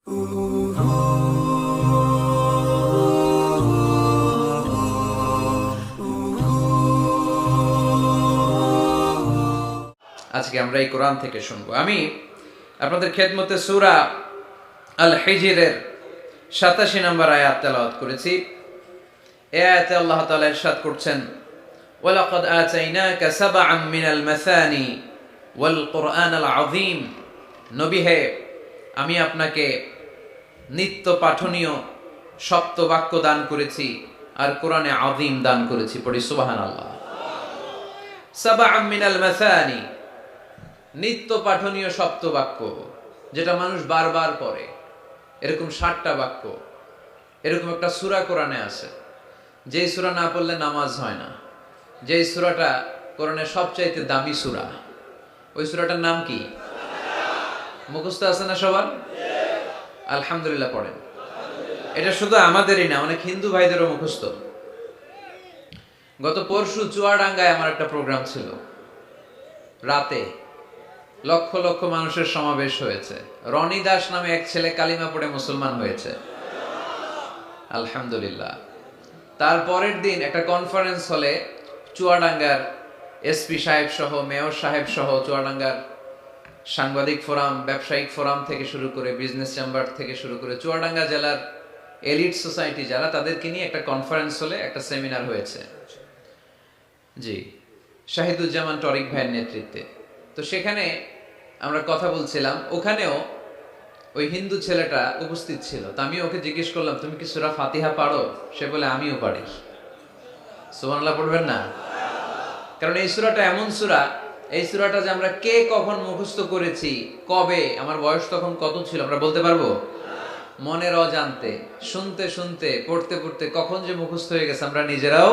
আজকে আমরা এই কোরআন থেকে শুনবো। আমি আপনাদের খেদমতে সূরা আল হিজরের 87 নম্বর আয়াত তেলাওয়াত করেছি। এই আয়াতে আল্লাহ তাআলা ইরশাদ করছেন, ওয়ালাকাদ আতাইনাকা সাবআম মিনাল মাসানি ওয়াল কুরআনাল আযীম। নবী হে, আমি আপনাকে নিত্য পাঠনীয় সপ্ত বাক্য দান করেছি আর কোরআনে আযীম দান করেছি। পড়ি সুবহানাল্লাহ। সাবআম মিনাল মাসানি, নিত্য পাঠনীয় সপ্ত বাক্য, যেটা মানুষ বারবার পড়ে, এরকম 60টা বাক্য। এরকম একটা সূরা কোরআনে আছে, যেই সূরা না পড়লে নামাজ হয় না, যেই সূরাটা কোরআনের সবচাইতে দামি সূরা। ওই সূরাটার নাম কি? মুখস্থ আছে না সবার? আলহামদুলিল্লাহ পড়েন। এটা শুধু আমাদেরই না, অনেক হিন্দু ভাইদেরও মুখস্থ। গত পরশু চুয়াডাঙ্গায় আমার একটা প্রোগ্রাম ছিল, রাতে লক্ষ লক্ষ মানুষের সমাবেশ হয়েছে। রনি দাস নামে এক ছেলে কালিমা পড়ে মুসলমান হয়েছে, আলহামদুলিল্লাহ। তার পরের দিন একটা কনফারেন্স হলে চুয়াডাঙ্গার এসপি সাহেব সহ, মেয়র সাহেব সহ, চুয়াডাঙ্গার সাংবাদিক ফোরাম, ব্যবসায়িক ফোরাম থেকে শুরু করে, বিজনেস চেম্বার থেকে শুরু করে, চুয়াডাঙ্গা জেলার এলিট সোসাইটি যারা, তাদেরকে নিয়ে একটা কনফারেন্স হলে একটা সেমিনার হয়েছে, জি, শাহিদুজ্জামান টরিক ভাইয়ের নেতৃত্বে। তো সেখানে আমরা কথা বলছিলাম, ওখানেও ওই হিন্দু ছেলেটা উপস্থিত ছিল। তো আমি ওকে জিজ্ঞেস করলাম, তুমি কি সূরা ফাতিহা পারো? সে বলে, আমিও পারি। সুবহানাল্লাহ পড়বেন না? কারণ এই সূরাটা এমন সূরা, এই সূরাটা যে আমরা কে কখন মুখস্থ করেছি, কবে, আমার বয়স তখন কত ছিল, আমরা বলতে পারবো? মনের অজান্তে, শুনতে শুনতে, পড়তে পড়তে কখন যে মুখস্থ হয়ে গেছে আমরা নিজেরাও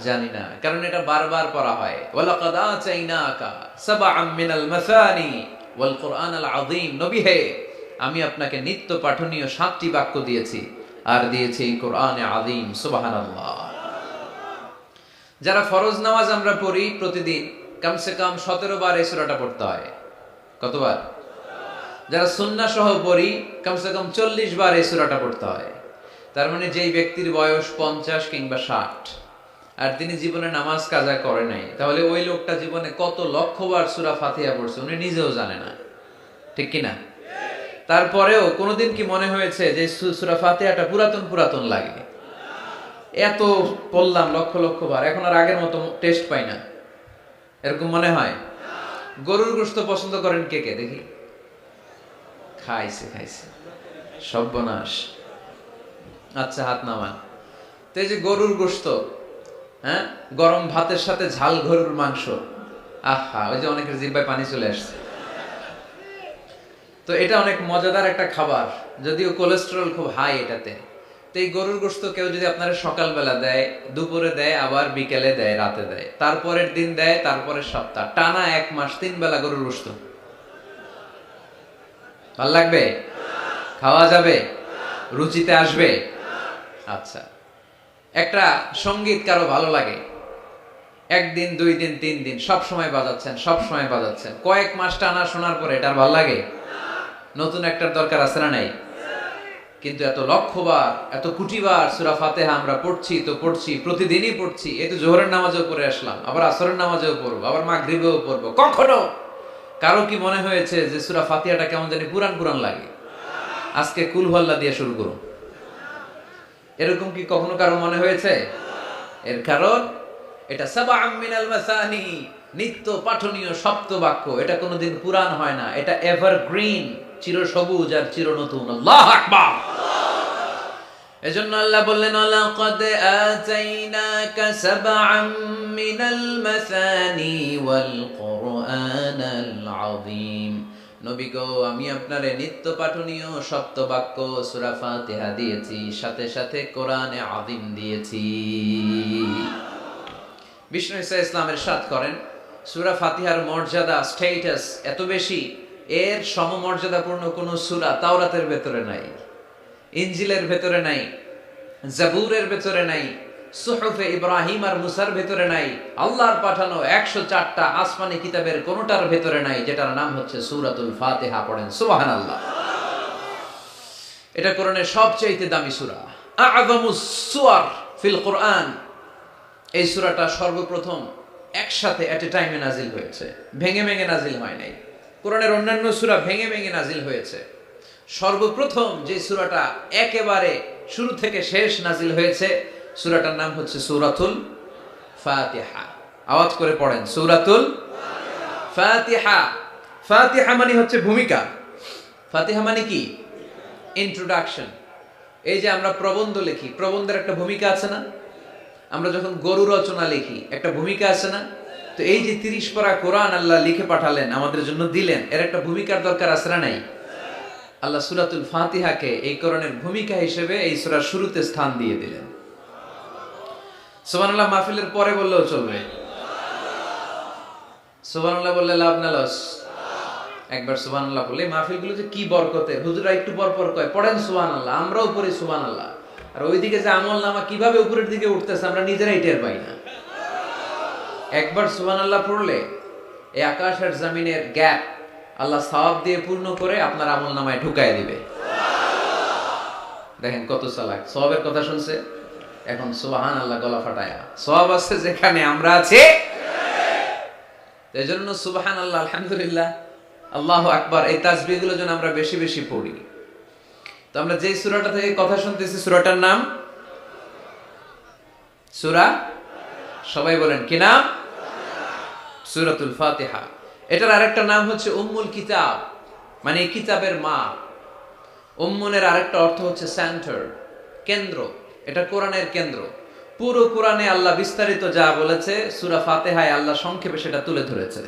জানি না। কারণ এটা বারবার পড়া হয়। ওয়ালাকাদ আতাইনাকা সাবআম মিনাল মাসানি ওয়াল কুরআনাল আযীম। নবী হে, আমি আপনাকে নিত্য পাঠনীয় 7টি বাক্য দিয়েছি, আর দিয়েছি এই কোরআনে আযীম। সুবহানাল্লাহ। যারা ফরজ নামাজ আমরা পড়ি প্রতিদিন, কমসে কম 17 বার এই সূরাটা পড়তে হয়। কতবার? যারা সুন্নাহ সহ পড়ি, কমসে কম 40 বার এই সূরাটা পড়তে হয়। তার মানে যেই ব্যক্তির বয়স 50 কিংবা 60 আর তিনি জীবনে নামাজ কাজা করে নাই, তাহলে ওই লোকটা জীবনে কত লক্ষবার সূরা ফাতিহা পড়ছে উনি নিজেও জানে না, ঠিক কিনা? তারপরেও কোনোদিন কি মনে হয়েছে যে সূরা ফাতিহাটা পুরাতন পুরাতন লাগে? এত পড়লাম লক্ষ লক্ষ বার, এখন আর আগের মতো টেস্ট পাই না, এরকম মনে হয়? গরুর গোশত পছন্দ করেন কে কে দেখি? খাইছে সর্বনাশ। আচ্ছা, হাত নামান। তো এই যে গরুর গোশত, হ্যাঁ, গরম ভাতের সাথে ঝাল গরুর মাংস, আহা, ওই যে অনেকের জিহ্বায় পানি চলে আসছে। তো এটা অনেক মজাদার একটা খাবার, যদিও কোলেস্টেরল খুব হাই এটাতে। তো এই গরুর গোশত কেউ যদি আপনারা সকালবেলা দেয়, দুপুরে দেয়, আবার বিকেলে দেয়, রাতে দেয়, তারপরের দিন দেয়, তারপরের সপ্তাহ, টানা 1 মাস 3 বেলা গরুর গোশত, ভাল লাগবে? খাওয়া যাবে? রুচিতে আসবে? আচ্ছা, একটা সঙ্গীত কারো ভালো লাগে, 1 দিন 2 দিন 3 দিন সব সময় বাজাচ্ছেন, কয়েক মাস টানা শোনার পরে এটা ভালো লাগে? নতুন একটার দরকার আছে না নাই? কিন্তু এত লক্ষবার, এত কোটিবার সূরা ফাতিহা আমরা পড়ছি, প্রতিদিনই পড়ছি। এই তো জোহরের নামাজেও পড়ে আসলাম, আবার আসরের নামাজেও পড়বো, আবার মাগরিবেও পড়বো। কখনো কারো কি মনে হয়েছে যে সূরা ফাতিহাটা কেমন জানি পুরান পুরান লাগে? আজকে কুল হুয়াল্লাহ দিয়ে শুরু করুন, এরকম কি কখনো কারো মনে হয়েছে? এর কারণ এটা সাবআম মিনাল মাসানি, নিত্য পাঠনীয় সপ্ত বাক্য। এটা কোনোদিন পুরান হয় না, এটা এভারগ্রিন, চিরসবুজ আর চিরনতুন। আল্লাহু আকবার। এজন্য আল্লাহ বললেন, লাকাদ আতাইনাকা সাবআম মিনাল মাসানি ওয়াল কুরআনাল আযীম। নবী গো, আমি আপনারে নিত্য পাঠনীয় সপ্ত বাক্য সূরা ফাতিহা দিয়েছি, সাথে সাথে কোরআনে আযীম দিয়েছি। বিষ্ণু ঈসা ইসলামের ইরশাদ করেন, সূরা ফাতিহার মর্যাদা, স্ট্যাটাস এত বেশি, এর সমমর্যাদাপূর্ণ কোন সূরা তাওরাতের ভেতরে নাই, ইনজিলের ভেতরে নাই, জাবুরের ভেতরে নাই, সুহুফে ইব্রাহিম আর মুসার ভেতরে নাই, আল্লাহর পাঠানো 104টা আসমানি কিতাবের কোনটার ভেতরে নাই, যেটার নাম হচ্ছে সূরাতুল ফাতিহা। পড়েন সুবহানাল্লাহ। এটা কোরআনের সবচাইতে দামি সূরা, আ'যামুস সুওয়ার ফিল কোরআন। এই সূরাটা সর্বপ্রথম একসাথে এট এ টাইমে নাজিল হয়েছে, ভেঙে ভেঙে নাজিল হয় নাই। কোরআনের অন্যান্য সূরা ভেঙে ভেঙে নাজিল হয়েছে, সর্বপ্রথম যে সূরাটা একেবারে শুরু থেকে শেষ নাজিল হয়েছে, সূরাটার নাম হচ্ছে সূরাতুল ফাতিহা। আওয়াজ করে পড়েন, সূরাতুল ফাতিহা। ফাতিহা মানে হচ্ছে ভূমিকা। ফাতিহা মানে কি? ইন্ট্রোডাকশন। এই যে আমরা প্রবন্ধ লিখি, প্রবন্ধের একটা ভূমিকা আছে না? আমরা যখন গরু রচনা লিখি, একটা ভূমিকা আছে না? তো এই যে 30 পারা কোরআন আল্লাহ লিখে পাঠালেন, আমাদের জন্য দিলেন, এর একটা ভূমিকার দরকার আছে না নাই? আল্লাহ সূরাতুল ফাতিহাকে এই কোরআনের ভূমিকা হিসেবে এই সূরার শুরুতে স্থান দিয়ে দিলেন। সুবহানাল্লাহ মাহফিলের পরে বললেও চলবে, সুবহানাল্লাহ বললে লাভ না লস? একবার সুবহানাল্লাহ বললে মাহফিলগুলো যে কি বরকতের। হুজুররা একটু পর পর কয় পড়েন সুবহানাল্লাহ, আমরাও পড়ি সুবহানাল্লাহ। আর ওইদিকে যে আমল নামা কিভাবে উপরের দিকে উঠতেছে আমরা নিজেরাই টের পাই না। একবার সুবহানাল্লাহ পড়লে এই আকাশ আর জমিনের গ্যাপ আল্লাহ সওয়াব দিয়ে পূর্ণ করে আপনার আমল নামায় ঢুকায় দিবে। দেখেন কত চালাক, সওয়াবের কথা শুনছে, এখন সুবহানাল্লাহ গলা ফাটায়া। সওয়াব আছে যেখানে আমরা আছি, এজন্য সুবহানাল্লাহ, আলহামদুলিল্লাহ, আল্লাহু আকবার, এই তাসবিহগুলো যেন আমরা বেশি বেশি পড়ি। তো আমরা যে সূরাটা থেকে কথা শুনতেছি, সূরাটার নাম সূরা, সবাই বলেন কি নাম? সূরাতুল ফাতিহা। এটার আরেকটা নাম হচ্ছে উম্মুল কিতাব, মানে কিতাবের মা। উম্মুনের আরেকটা অর্থ হচ্ছে সেন্টার, কেন্দ্র। এটা কোরআনের কেন্দ্র। পুরো কোরআনে আল্লাহ বিস্তারিত যা বলেছে, সূরা ফাতিহায় আল্লাহ সংক্ষেপে সেটা তুলে ধরেছে।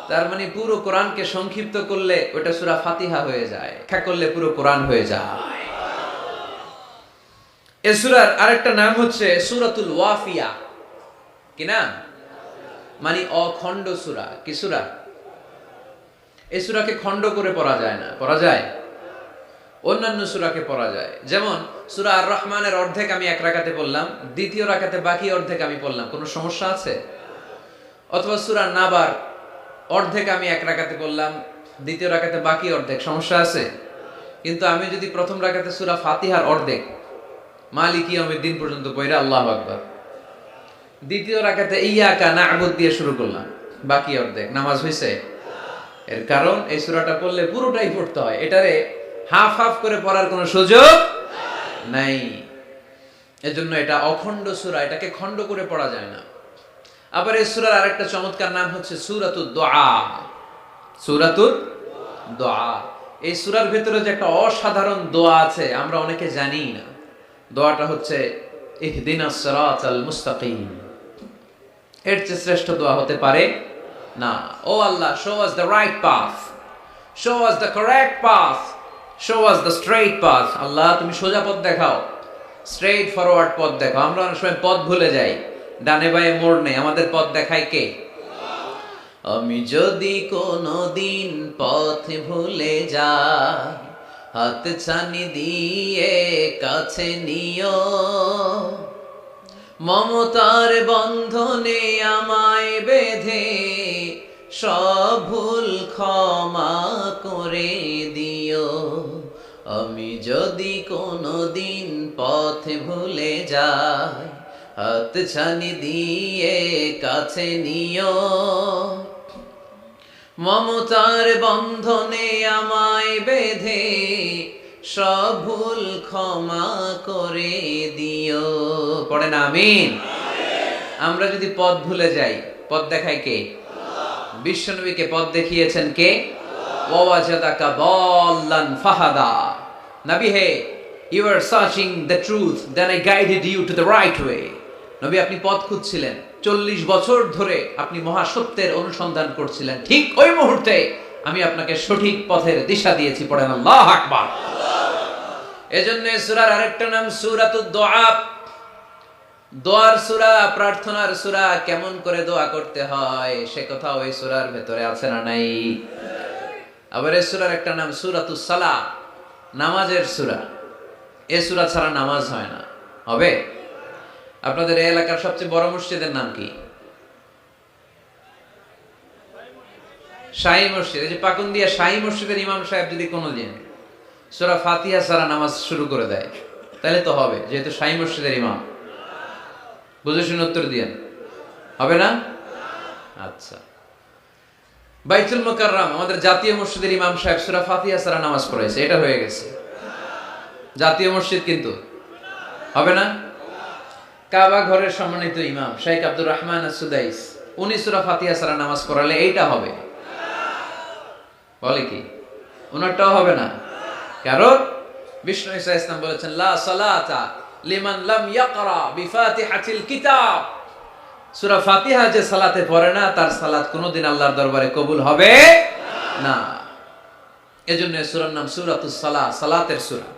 তার মানে পুরো কোরআনকে সংক্ষিপ্ত করলে ওটা সূরা ফাতিহা হয়ে যায়, ব্যাখ্যা করলে পুরো কোরআন হয়ে যায়। এই সূরার আরেকটা নাম হচ্ছে সূরাতুল ওয়াফিয়া। কি নাম? মানে অখণ্ড সূরা। কি সূরা? এই সূরাকে খণ্ড করে পড়া যায় না। পড়া যায়? অন্যান্য সূরাকে পড়া যায়। যেমন সূরা আর রহমানের অর্ধেক আমি এক রাকাতে পড়লাম, দ্বিতীয় রাকাতে বাকি অর্ধেক আমি পড়লাম, কোনো সমস্যা আছে? অথবা সূরা নাবার অর্ধেক আমি এক রাকাতে পড়লাম, দ্বিতীয় রাকাতে বাকি অর্ধেক, সমস্যা আছে? কিন্তু আমি যদি প্রথম রাকাতে সূরা ফাতিহার অর্ধেক মালিকি ইয়াউমিদ্দিন পর্যন্ত পড়ে আল্লাহু আকবার, দ্বিতীয় রাকাতে ইয়াকা না'বুদ দিয়ে শুরু করলাম, বাকি অর্ধেক, নামাজ হইছে? এর কারণ এই সূরাটা পড়লে পুরোটাই পড়তে হয়, এটারে হাফ হাফ করে পড়ার কোনো সুযোগ নাই। এজন্য এটা অখণ্ড সূরা, এটাকে খণ্ড করে পড়া যায় না। আবার এই সূরার আরেকটা চমৎকার নাম হচ্ছে সূরাতুদ দুআ। সূরাতুদ দুআ। এই সূরার ভিতরে যে একটা অসাধারণ দোয়া আছে আমরা অনেকে জানি না। দোয়াটা হচ্ছে ইহদিনাস সিরাতাল মুস্তাকিম। এর চেয়ে শ্রেষ্ঠ দোয়া হতে পারে না। O Allah, show us the right path, show us the correct path, show us the straight path. আল্লাহ তুমি সোজা পথ দেখাও, স্ট্রেইট ফরওয়ার্ড পথ দেখাও। আমরা অনেক সময় পথ ভুলে যাই, ডানে বাঁয়ে মোড় নেই, আমাদের পথ দেখায় কে? আমি যদি কোনদিন পথ ভুলে যাই, হাত ছানি দিয়ে কাছে নিও, মমতার বন্ধনে আমায় বেঁধে সব ভুল ক্ষমা করে দিও। আমি যদি কোনদিন পথ ভুলে যাই, হাত ছানি দিয়ে কাছে নিও, মমতার বন্ধনে আমায় বেঁধে সব ভুল ক্ষমা করে দিও। পড়েন আমিন। আমরা যদি পথ ভুলে যাই, পথ দেখায় কে? বিশ্বনবীকে পথ দেখিয়েছেন কে? ওয়াজাদাকা দাল্লান ফাহাদা। নবী হে, you were searching the truth, then I guided you to the right way. নবী আপনি পথ খুঁজছিলেন, 40 বছর ধরে আপনি মহাসত্যের অনুসন্ধান করছিলেন, ঠিক ওই মুহূর্তে আমি আপনাকে সঠিক পথের দিশা দিয়েছি। পড়েন আল্লাহু আকবার। এজন্য এই সূরার আরেকটা নাম সূরাতুদ দুআ। দোয়ার সূরা, প্রার্থনার সূরা। কেমন করে দোয়া করতে হয় সে কথা ওই সূরার ভেতরে আছে না নাই? আবার এই সূরার একটা নাম সূরাতুস সালাহ, নামাজের সূরা। এই সূরা ছাড়া নামাজ হয় না। হবে? আপনাদের এই এলাকার সবচেয়ে বড় মসজিদের নাম কি? শাহী মসজিদ। এই যে পাকুন্দিয়া শাহী মসজিদের ইমাম সাহেব যদি কোনোদিন সূরা ফাতিহা ছাড়া নামাজ শুরু করে দেয়, তাহলে তো হবে, যেহেতু শাহী মসজিদের ইমাম। বুঝে শুনে উত্তর দিয়েন, হবে না? আচ্ছা, বাইতুল মুকাররম আমাদের জাতীয় মসজিদের ইমাম সাহেব সূরা ফাতিহা ছাড়া নামাজ পড়াইছে, এটা হয়ে গেছে জাতীয় মসজিদ, কিন্তু হবে না? কাবা ঘরের সম্মানিত ইমাম শেখ আব্দুর রহমান আস-সুদাইস, উনি সূরা ফাতিহা ছাড়া নামাজ পড়ালে এইটা হবে, বলে কি ওনারটাও হবে না? কারণ বিষ্ণু ঈসা ইসলাম বলেছেন লা সালাতা লিমান লাম ইয়াকরা বিফাতিহাতিল কিতাব, সূরা ফাতিহা যে সালাতে পড়ে না তার সালাত কোনোদিন আল্লাহর দরবারে কবুল হবে না। এজন্য সূরার নাম সূরাতুস সালাহ, সালাতের সূরা।